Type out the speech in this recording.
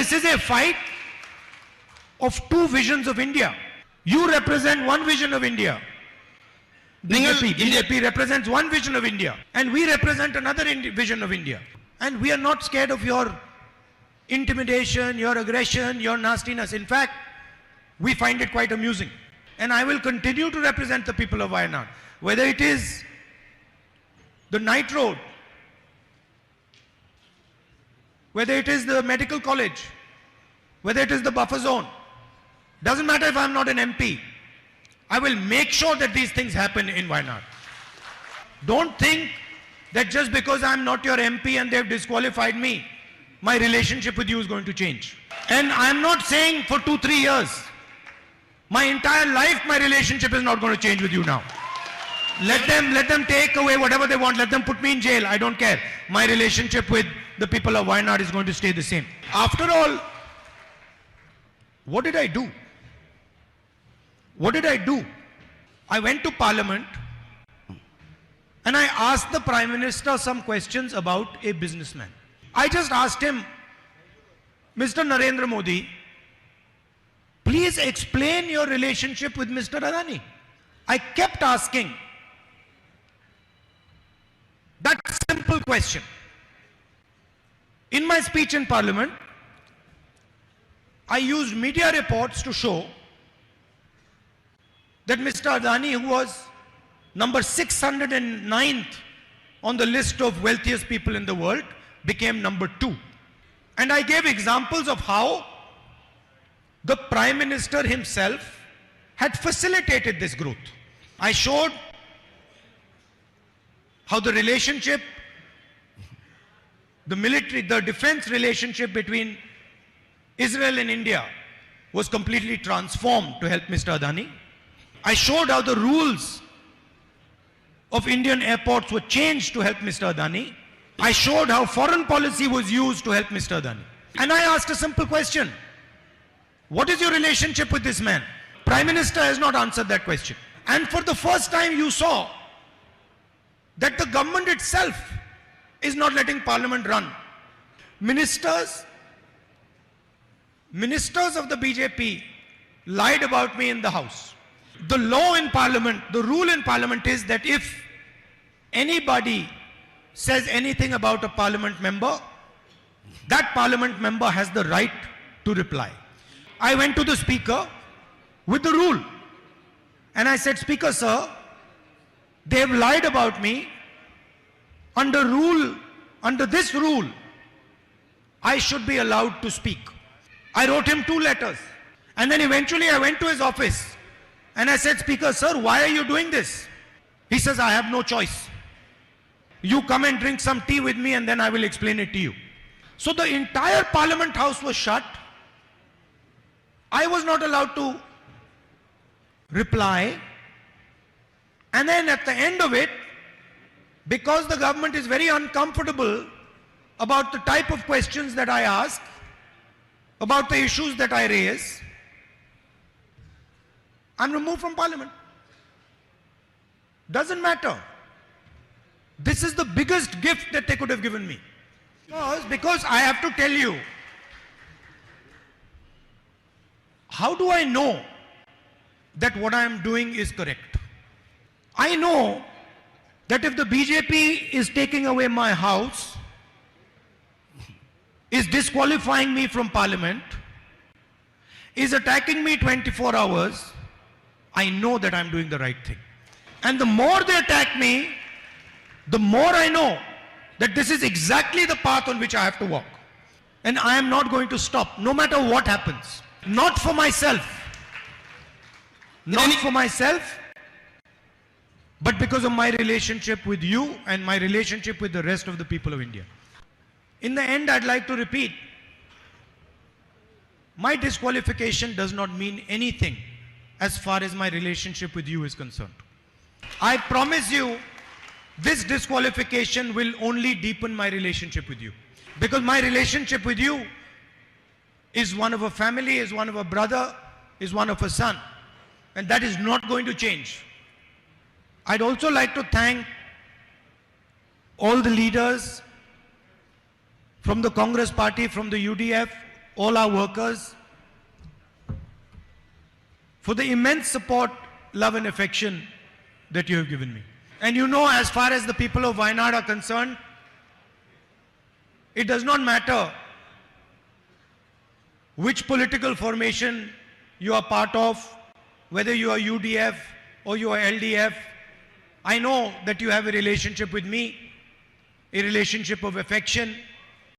this is a fight of two visions of India. You represent one vision of India. BJP represents one vision of India, and we represent another vision of India. And we are not scared of your intimidation, your aggression, your nastiness. In fact, we find it quite amusing. And I will continue to represent the people of Wayanad. Whether it is the night road, whether it is the medical college, whether it is the buffer zone, doesn't matter if I'm not an MP. I will make sure that these things happen in Wayanad. Don't think that just because I'm not your MP and they've disqualified me, my relationship with you is going to change. And I'm not saying for 2-3 years. My entire life, my relationship is not going to change with you now. Let them take away whatever they want. Let them put me in jail. I don't care. My relationship with the people of Wayanad is going to stay the same. After all, what did I do? What did I do? I went to Parliament and I asked the Prime Minister some questions about a businessman. I just asked him, Mr. Narendra Modi, please explain your relationship with Mr. Adani. I kept asking that simple question. In my speech in Parliament, I used media reports to show that Mr. Adani, who was number 609th on the list of wealthiest people in the world, became number 2. And I gave examples of how the Prime Minister himself had facilitated this growth. I showed how the relationship, the military, the defense relationship between Israel and India was completely transformed to help Mr. Adani. I showed how the rules of Indian airports were changed to help Mr. Adani. I showed how foreign policy was used to help Mr. Adani. And I asked a simple question. What is your relationship with this man? Prime Minister has not answered that question. And for the first time you saw that the government itself is not letting Parliament run. Ministers of the BJP lied about me in the House. The law in Parliament, the rule in Parliament is that if anybody says anything about a Parliament member, that Parliament member has the right to reply. I went to the Speaker with the rule and I said, Speaker sir, they have lied about me. Under this rule, I should be allowed to speak. I wrote him 2 letters and then eventually I went to his office and I said, Speaker sir, why are you doing this? He says, I have no choice. You come and drink some tea with me and then I will explain it to you. So the entire Parliament House was shut. I was not allowed to reply. And then at the end of it, because the government is very uncomfortable about the type of questions that I ask, about the issues that I raise, I'm removed from Parliament. Doesn't matter. This is the biggest gift that they could have given me. Because I have to tell you, how do I know that what I am doing is correct? I know that if the BJP is taking away my house, is disqualifying me from Parliament, is attacking me 24 hours, I know that I'm doing the right thing. And the more they attack me, the more I know that this is exactly the path on which I have to walk. And I am not going to stop, no matter what happens. Not for myself. Not for myself, but because of my relationship with you and my relationship with the rest of the people of India. In the end, I'd like to repeat, my disqualification does not mean anything as far as my relationship with you is concerned. I promise you, this disqualification will only deepen my relationship with you. Because my relationship with you is one of a family, is one of a brother, is one of a son. And that is not going to change. I'd also like to thank all the leaders from the Congress party, from the UDF, all our workers, for the immense support, love and affection that you have given me. And you know, as far as the people of Wayanad are concerned, it does not matter which political formation you are part of, whether you are UDF or you are LDF. I know that you have a relationship with me, a relationship of affection,